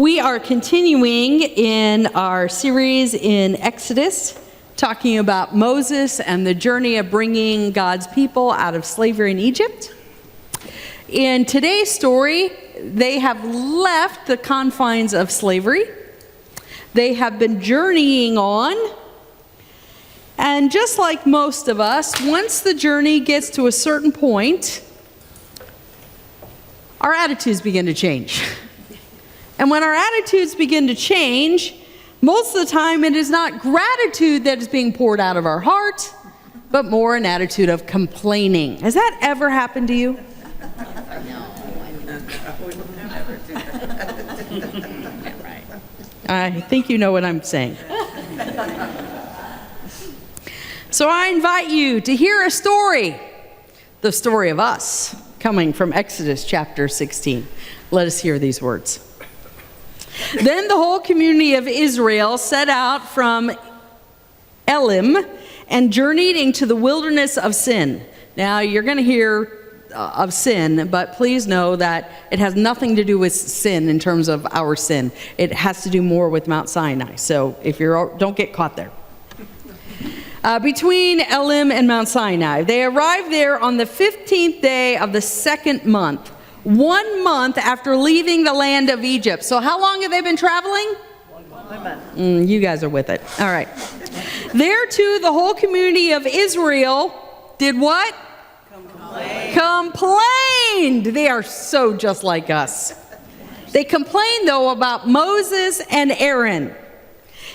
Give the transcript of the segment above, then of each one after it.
We are continuing in our series in Exodus, talking about Moses and the journey of bringing God's people out of slavery in Egypt. In today's story, they have left the confines of slavery. They have been journeying on. And just like most of us, once the journey gets to a certain point, our attitudes begin to change. And when our attitudes begin to change, most of the time it is not gratitude that is being poured out of our heart, but more an attitude of complaining. Has that ever happened to you? I think you know what I'm saying. So I invite you to hear a story, the story of us, coming from Exodus chapter 16. Let us hear these words. Then the whole community of Israel set out from Elim and journeyed into the wilderness of Sin. Now, you're going to hear of sin, but please know that it has nothing to do with sin in terms of our sin. It has to do more with Mount Sinai. So don't get caught there. Between Elim and Mount Sinai, they arrived there on the 15th day of the second month. 1 month after leaving the land of Egypt. So how long have they been traveling? 1 month. You guys are with it. All right. There too, the whole community of Israel did what? Complained. They are so just like us. They complained, though, about Moses and Aaron.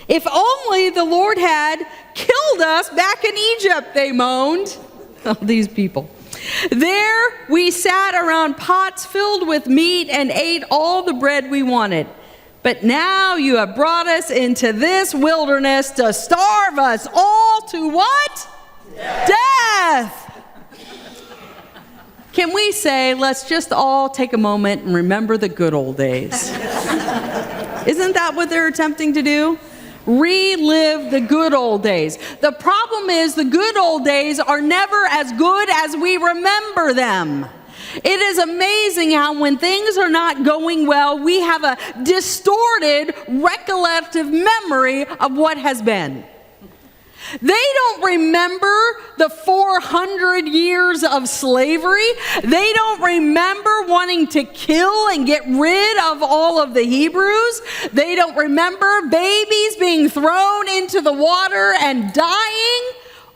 If only the Lord had killed us back in Egypt, they moaned. Oh, these people. There we sat around pots filled with meat and ate all the bread we wanted. But now you have brought us into this wilderness to starve us all to what? Death. Can we say, let's just all take a moment and remember the good old days? Isn't that what they're attempting to do? Relive the good old days. The problem is the good old days are never as good as we remember them. It is amazing how when things are not going well, we have a distorted recollective memory of what has been. They don't remember the 400 years of slavery. They don't remember wanting to kill and get rid of all of the Hebrews. They don't remember babies being thrown into the water and dying.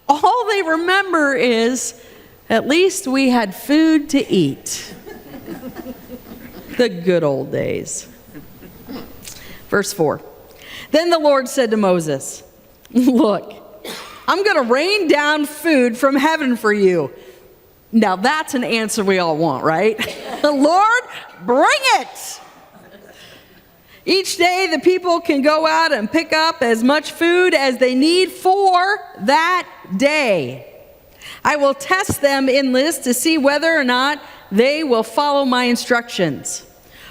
All they remember is, at least we had food to eat. The good old days. Verse 4. Then the Lord said to Moses, "Look, I'm going to rain down food from heaven for you." Now that's an answer we all want, right? Lord, bring it. Each day the people can go out and pick up as much food as they need for that day. I will test them in this to see whether or not they will follow my instructions.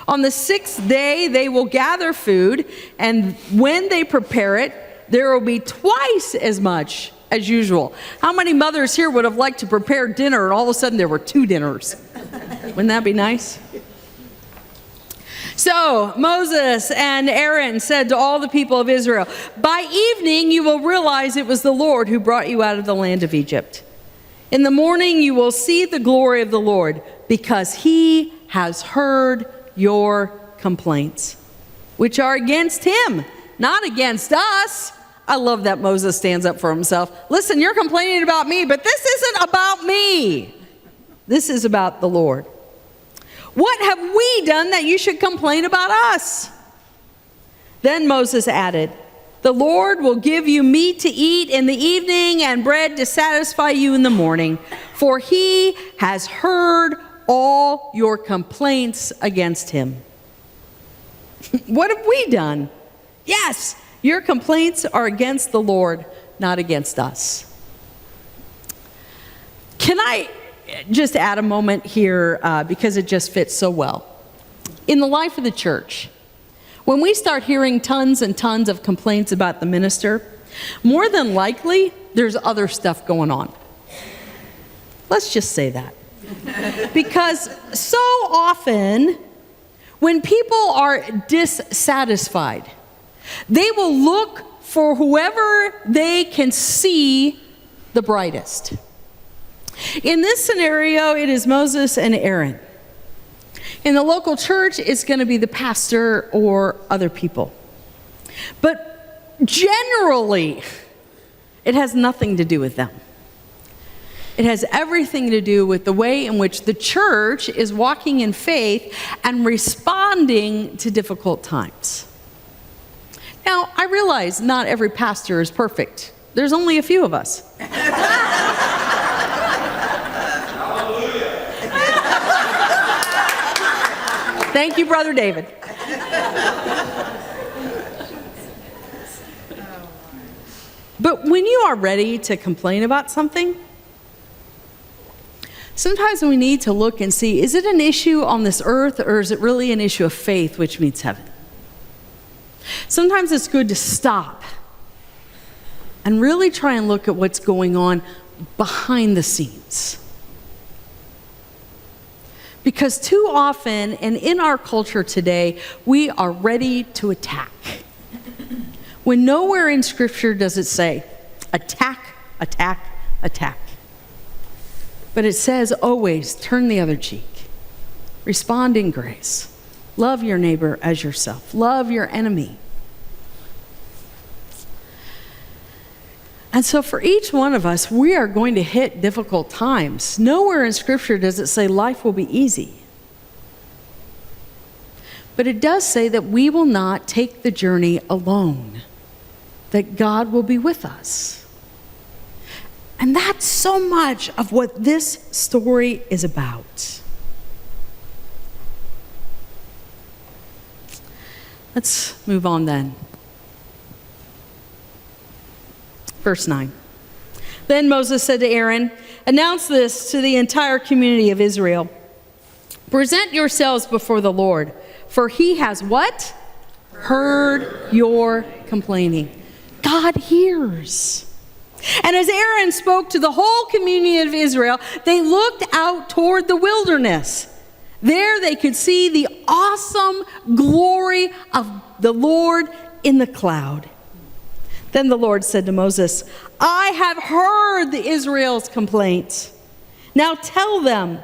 On the 6th day they will gather food, and when they prepare it, there will be twice as much as usual. How many mothers here would have liked to prepare dinner and all of a sudden there were 2 dinners? Wouldn't that be nice? So Moses and Aaron said to all the people of Israel, "By evening you will realize it was the Lord who brought you out of the land of Egypt. In the morning you will see the glory of the Lord, because he has heard your complaints, which are against him, not against us." I love that Moses stands up for himself. Listen, you're complaining about me, but this isn't about me. This is about the Lord. What have we done that you should complain about us? Then Moses added, "The Lord will give you meat to eat in the evening and bread to satisfy you in the morning, for he has heard all your complaints against him." What have we done? Yes, your complaints are against the Lord, not against us. Can I just add a moment here because it just fits so well? In the life of the church, when we start hearing tons and tons of complaints about the minister, more than likely there's other stuff going on. Let's just say that. Because so often When people are dissatisfied, they will look for whoever they can see the brightest. In this scenario, it is Moses and Aaron. In the local church, it's going to be the pastor or other people. But generally, it has nothing to do with them. It has everything to do with the way in which the church is walking in faith and responding to difficult times. Now, I realize not every pastor is perfect. There's only a few of us. Thank you, Brother David. But when you are ready to complain about something, sometimes we need to look and see, is it an issue on this earth, or is it really an issue of faith, which means heaven? Sometimes it's good to stop and really try and look at what's going on behind the scenes. Because too often, and in our culture today, we are ready to attack. When nowhere in Scripture does it say, attack, attack, attack. But it says always, turn the other cheek. Respond in grace. Love your neighbor as yourself. Love your enemy. And so for each one of us, we are going to hit difficult times. Nowhere in Scripture does it say life will be easy. But it does say that we will not take the journey alone, that God will be with us. And that's so much of what this story is about. Let's move on then. Verse 9. Then Moses said to Aaron, announce this to the entire community of Israel. Present yourselves before the Lord, for he has what? Heard your complaining. God hears. And as Aaron spoke to the whole community of Israel, they looked out toward the wilderness. There they could see the awesome glory of the Lord in the cloud. Then the Lord said to Moses, I have heard the Israel's complaints. Now tell them,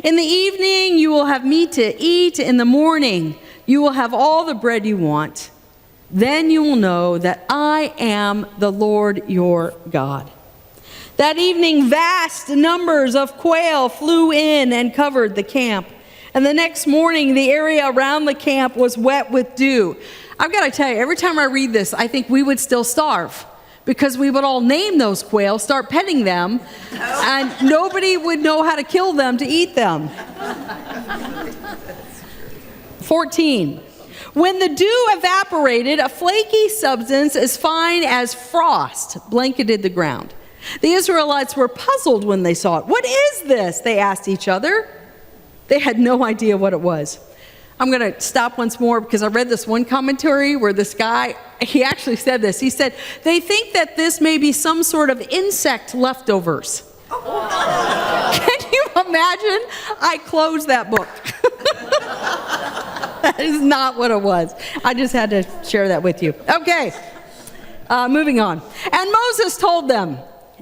in the evening you will have meat to eat, in the morning you will have all the bread you want. Then you will know that I am the Lord your God. That evening vast numbers of quail flew in and covered the camp. And the next morning the area around the camp was wet with dew. I've got to tell you, every time I read this, I think we would still starve, because we would all name those quail, start petting them, and nobody would know how to kill them to eat them. 14. When the dew evaporated, a flaky substance as fine as frost blanketed the ground. The Israelites were puzzled when they saw it. What is this? They asked each other. They had no idea what it was. I'm going to stop once more because I read this one commentary where this guy, he actually said this. He said, they think that this may be some sort of insect leftovers. Can you imagine? I closed that book. That is not what it was. I just had to share that with you. Okay, moving on. And Moses told them,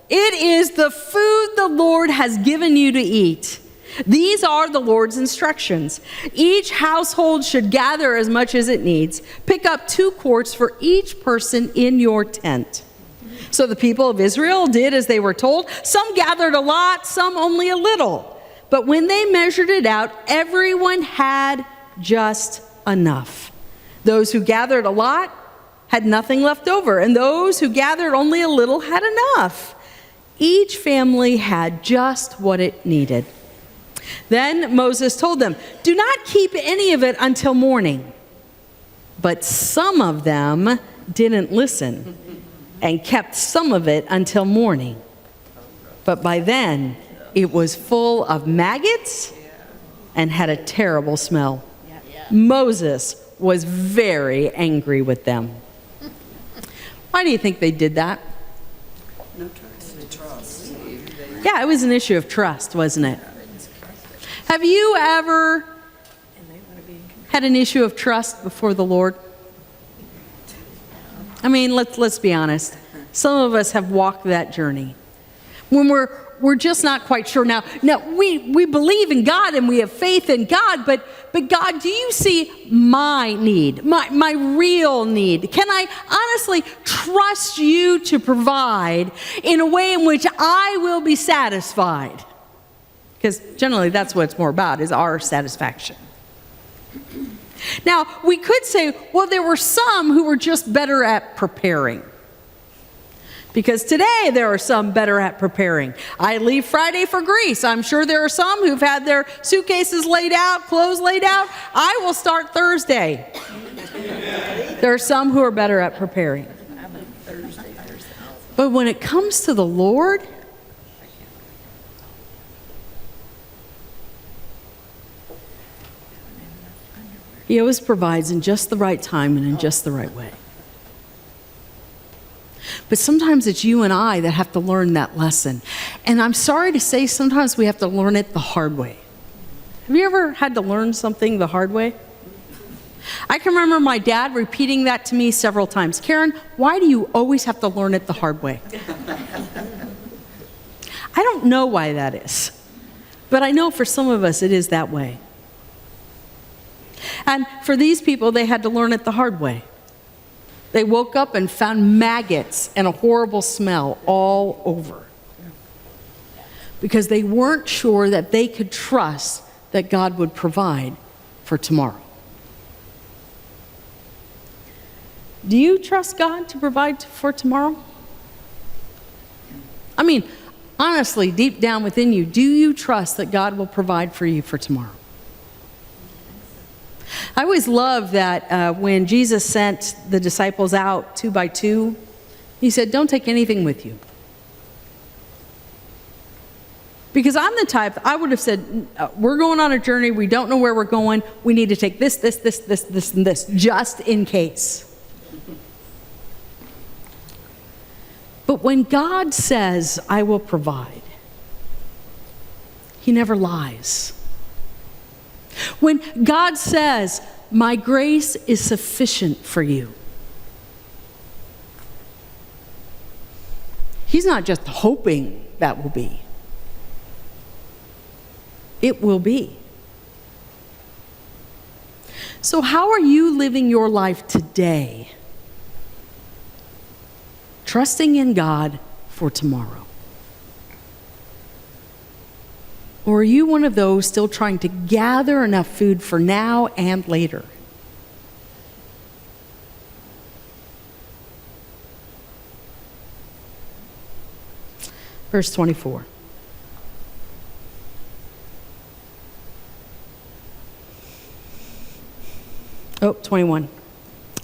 it is the food the Lord has given you to eat. These are the Lord's instructions. Each household should gather as much as it needs. Pick up 2 quarts for each person in your tent. So the people of Israel did as they were told. Some gathered a lot, some only a little. But when they measured it out, everyone had just enough. Those who gathered a lot had nothing left over, and those who gathered only a little had enough. Each family had just what it needed. Then Moses told them, do not keep any of it until morning. But some of them didn't listen and kept some of it until morning. But by then, it was full of maggots and had a terrible smell. Moses was very angry with them. Why do you think they did that? No trust. Yeah, it was an issue of trust, wasn't it? Have you ever had an issue of trust before the Lord? I mean, let's be honest. Some of us have walked that journey when we're just not quite sure. Now we believe in God and we have faith in God, but God, do you see my need, my real need? Can I honestly trust you to provide in a way in which I will be satisfied? Because generally that's what it's more about, is our satisfaction. Now, we could say, well, there were some who were just better at preparing. Because today there are some better at preparing. I leave Friday for Greece. I'm sure there are some who've had their suitcases laid out, clothes laid out. I will start Thursday. There are some who are better at preparing. But when it comes to the Lord, He always provides in just the right time and in just the right way. But sometimes it's you and I that have to learn that lesson. And I'm sorry to say, sometimes we have to learn it the hard way. Have you ever had to learn something the hard way? I can remember my dad repeating that to me several times. Karen, why do you always have to learn it the hard way? I don't know why that is. But I know for some of us it is that way. And for these people, they had to learn it the hard way. They woke up and found maggots and a horrible smell all over. Because they weren't sure that they could trust that God would provide for tomorrow. Do you trust God to provide for tomorrow? I mean, honestly, deep down within you, do you trust that God will provide for you for tomorrow? I always love that when Jesus sent the disciples out 2 by 2, He said, don't take anything with you. Because I'm the type, I would have said, we're going on a journey, we don't know where we're going, we need to take this, and this, just in case. But when God says, I will provide, He never lies. When God says, my grace is sufficient for you, He's not just hoping that will be. It will be. So how are you living your life today? Trusting in God for tomorrow? Or are you one of those still trying to gather enough food for now and later? Verse 24. Oh, 21.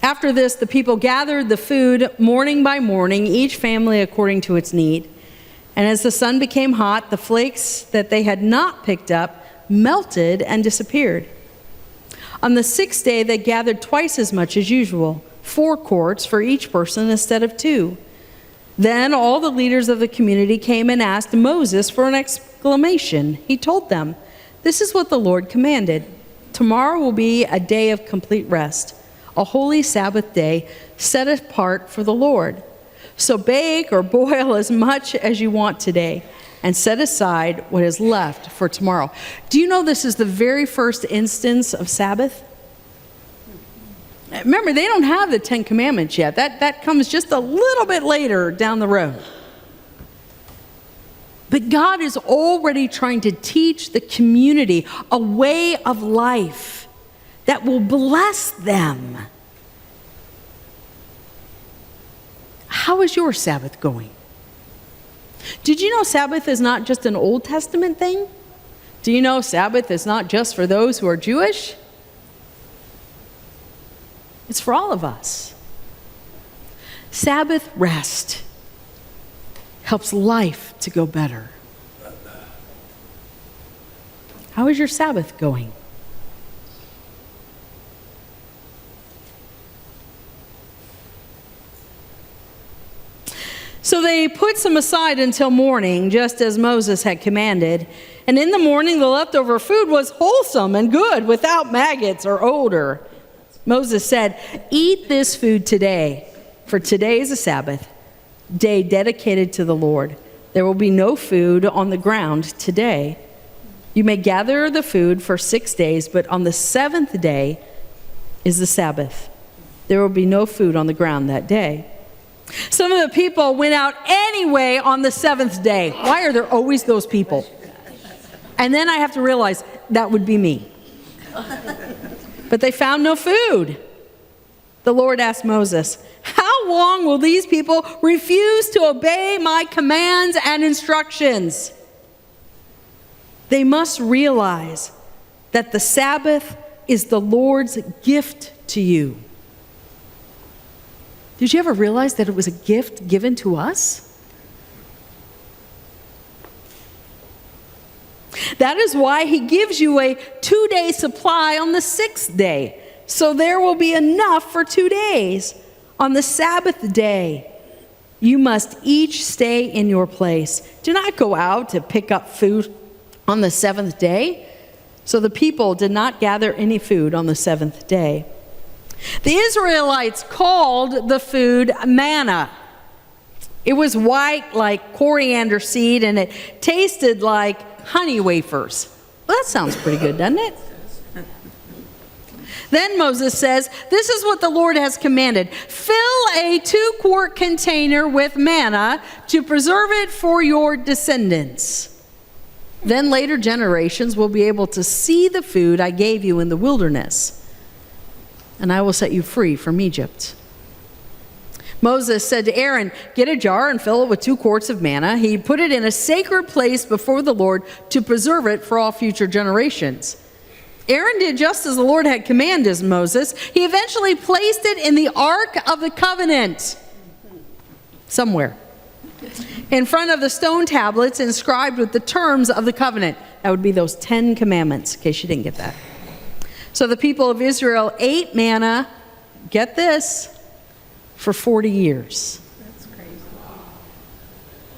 After this, the people gathered the food morning by morning, each family according to its need. And as the sun became hot, the flakes that they had not picked up melted and disappeared. On the 6th day, they gathered twice as much as usual, 4 quarts for each person instead of 2. Then all the leaders of the community came and asked Moses for an explanation. He told them, this is what the Lord commanded. Tomorrow will be a day of complete rest, a holy Sabbath day set apart for the Lord. So bake or boil as much as you want today and set aside what is left for tomorrow. Do you know this is the very first instance of Sabbath? Remember, they don't have the 10 Commandments yet. That comes just a little bit later down the road. But God is already trying to teach the community a way of life that will bless them. How is your Sabbath going? Did you know Sabbath is not just an Old Testament thing? Do you know Sabbath is not just for those who are Jewish? It's for all of us. Sabbath rest helps life to go better. How is your Sabbath going? So they put some aside until morning, just as Moses had commanded. And in the morning, the leftover food was wholesome and good, without maggots or odor. Moses said, "Eat this food today, for today is a Sabbath, day dedicated to the Lord. There will be no food on the ground today. You may gather the food for 6 days, but on the seventh day is the Sabbath. There will be no food on the ground that day." Some of the people went out anyway on the seventh day. Why are there always those people? And then I have to realize that would be me. But they found no food. The Lord asked Moses, "How long will these people refuse to obey my commands and instructions?" They must realize that the Sabbath is the Lord's gift to you. Did you ever realize that it was a gift given to us? That is why he gives you a 2-day supply on the 6th day. So there will be enough for 2 days. On the Sabbath day, you must each stay in your place. Do not go out to pick up food on the 7th day. So the people did not gather any food on the 7th day. The Israelites called the food manna. It was white like coriander seed, and it tasted like honey wafers. Well, that sounds pretty good, doesn't it? Then Moses says, "This is what the Lord has commanded. Fill a 2-quart container with manna to preserve it for your descendants. Then later generations will be able to see the food I gave you in the wilderness, and I will set you free from Egypt." Moses said to Aaron, "Get a jar and fill it with 2 quarts of manna." He put it in a sacred place before the Lord to preserve it for all future generations. Aaron did just as the Lord had commanded Moses. He eventually placed it in the Ark of the Covenant, somewhere, in front of the stone tablets inscribed with the terms of the covenant. That would be those 10 commandments, in case you didn't get that. So the people of Israel ate manna, get this, for 40 years. That's crazy.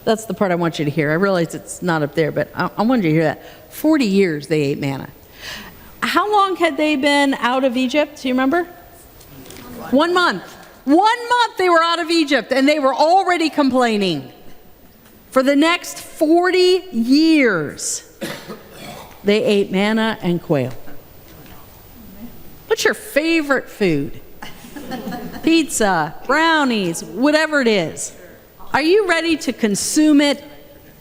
That's the part I want you to hear. I realize it's not up there, but I wanted you to hear that. 40 years they ate manna. How long had they been out of Egypt? Do you remember? 1 month. 1 month they were out of Egypt, and they were already complaining. For the next 40 years, they ate manna and quail. What's your favorite food? Pizza, brownies, whatever it is. Are you ready to consume it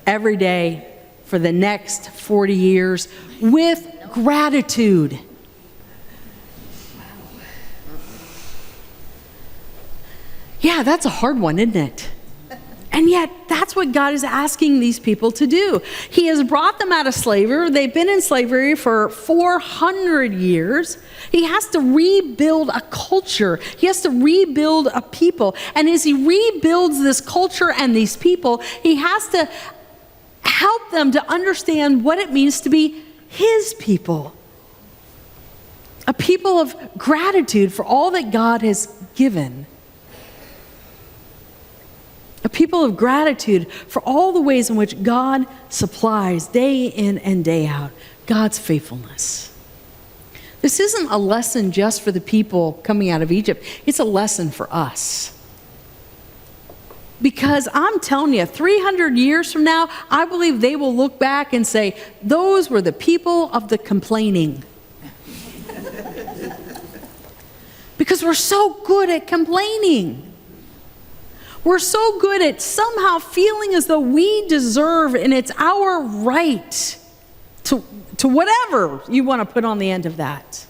every day for the next 40 years with gratitude? Yeah, that's a hard one, isn't it? And yet, that's what God is asking these people to do. He has brought them out of slavery. They've been in slavery for 400 years. He has to rebuild a culture. He has to rebuild a people. And as he rebuilds this culture and these people, he has to help them to understand what it means to be his people. A people of gratitude for all that God has given. A people of gratitude for all the ways in which God supplies day in and day out. God's faithfulness. This isn't a lesson just for the people coming out of Egypt. It's a lesson for us. Because I'm telling you, 300 years from now, I believe they will look back and say, those were the people of the complaining. Because we're so good at complaining. We're so good at somehow feeling as though we deserve, and it's our right to whatever you want to put on the end of that.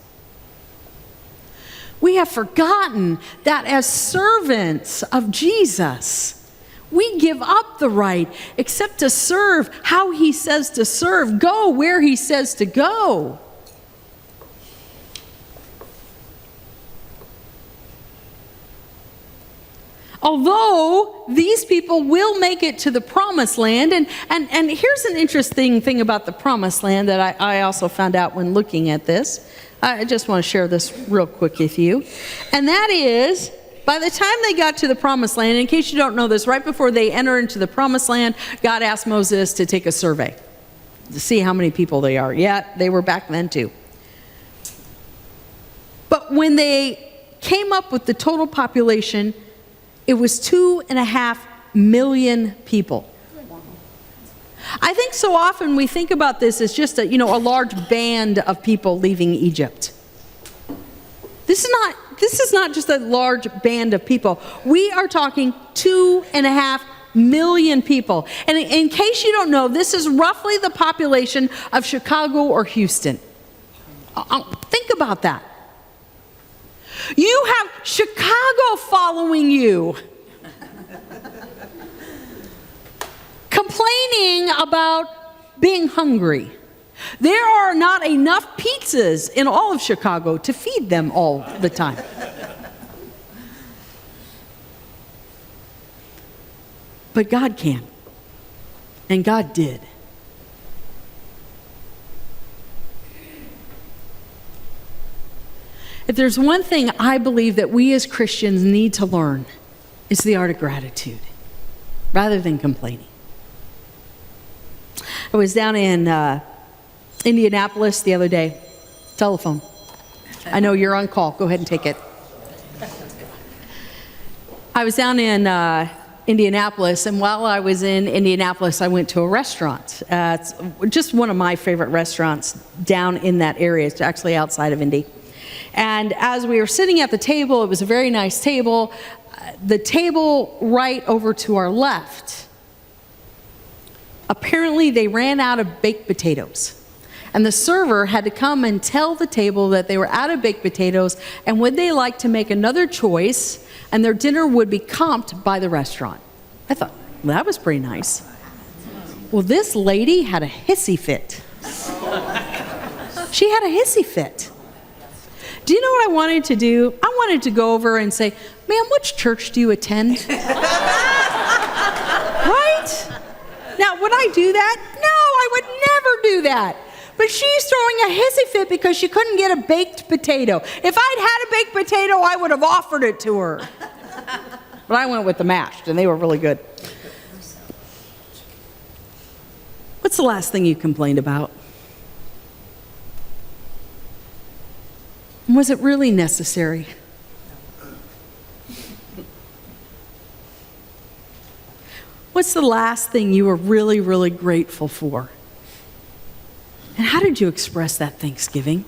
We have forgotten that as servants of Jesus, we give up the right except to serve how he says to serve, go where he says to go. Although these people will make it to the promised land, and here's an interesting thing about the promised land that I also found out when looking at this. I just want to share this real quick with you. And that is by the time they got to the promised land, in case you don't know this, right before they enter into the promised land, God asked Moses to take a survey to see how many people they are. Yeah, they were back then too. But when they came up with the total population, it was 2.5 million people. I think so often we think about this as just a large band of people leaving Egypt. This is not just a large band of people. We are talking 2.5 million people. And in case you don't know, this is roughly the population of Chicago or Houston. Think about that. You have Chicago following you, complaining about being hungry. There are not enough pizzas in all of Chicago to feed them all the time. But God can. And God did. If there's one thing I believe that we as Christians need to learn, it's the art of gratitude, rather than complaining. I was down in Indianapolis the other day. Telephone. I know you're on call. Go ahead and take it. I was down in Indianapolis, and while I was in Indianapolis, I went to a restaurant. It's just one of my favorite restaurants down in that area. It's actually outside of Indy. And as we were sitting at the table, it was a very nice table. The table right over to our left, apparently they ran out of baked potatoes. And the server had to come and tell the table that they were out of baked potatoes and would they like to make another choice, and their dinner would be comped by the restaurant. I thought, well, that was pretty nice. Well, this lady had a hissy fit. She had a hissy fit. Do you know what I wanted to do? I wanted to go over and say, ma'am, which church do you attend? Right? Now, would I do that? No, I would never do that. But she's throwing a hissy fit because she couldn't get a baked potato. If I'd had a baked potato, I would have offered it to her. But I went with the mashed, and they were really good. What's the last thing you complained about? Was it really necessary? What's the last thing you were really, really grateful for? And how did you express that thanksgiving?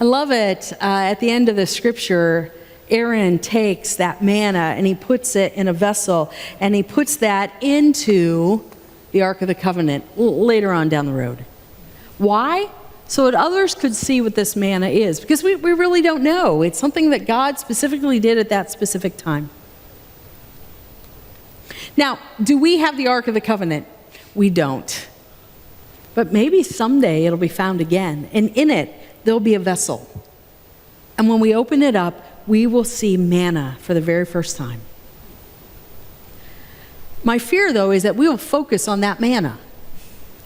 I love it. At the end of the scripture, Aaron takes that manna and he puts it in a vessel, and he puts that into the Ark of the Covenant later on down the road. Why? So that others could see what this manna is. Because we really don't know. It's something that God specifically did at that specific time. Now, do we have the Ark of the Covenant? We don't. But maybe someday it'll be found again. And in it, there'll be a vessel. And when we open it up, we will see manna for the very first time. My fear, though, is that we will focus on that manna.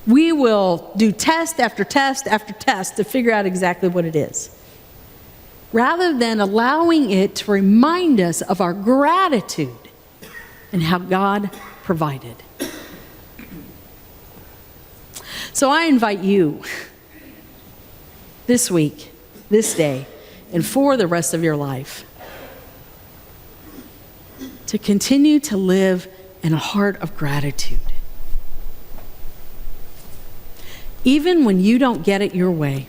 We will do test after test after test to figure out exactly what it is, rather than allowing it to remind us of our gratitude and how God provided. So I invite you this week, this day, and for the rest of your life to continue to live in a heart of gratitude. Even when you don't get it your way,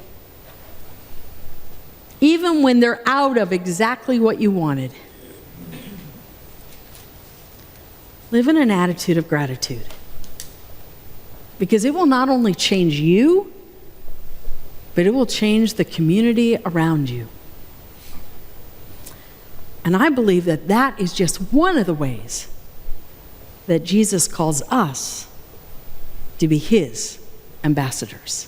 even when they're out of exactly what you wanted, live in an attitude of gratitude. Because it will not only change you, but it will change the community around you. And I believe that that is just one of the ways that Jesus calls us to be his ambassadors.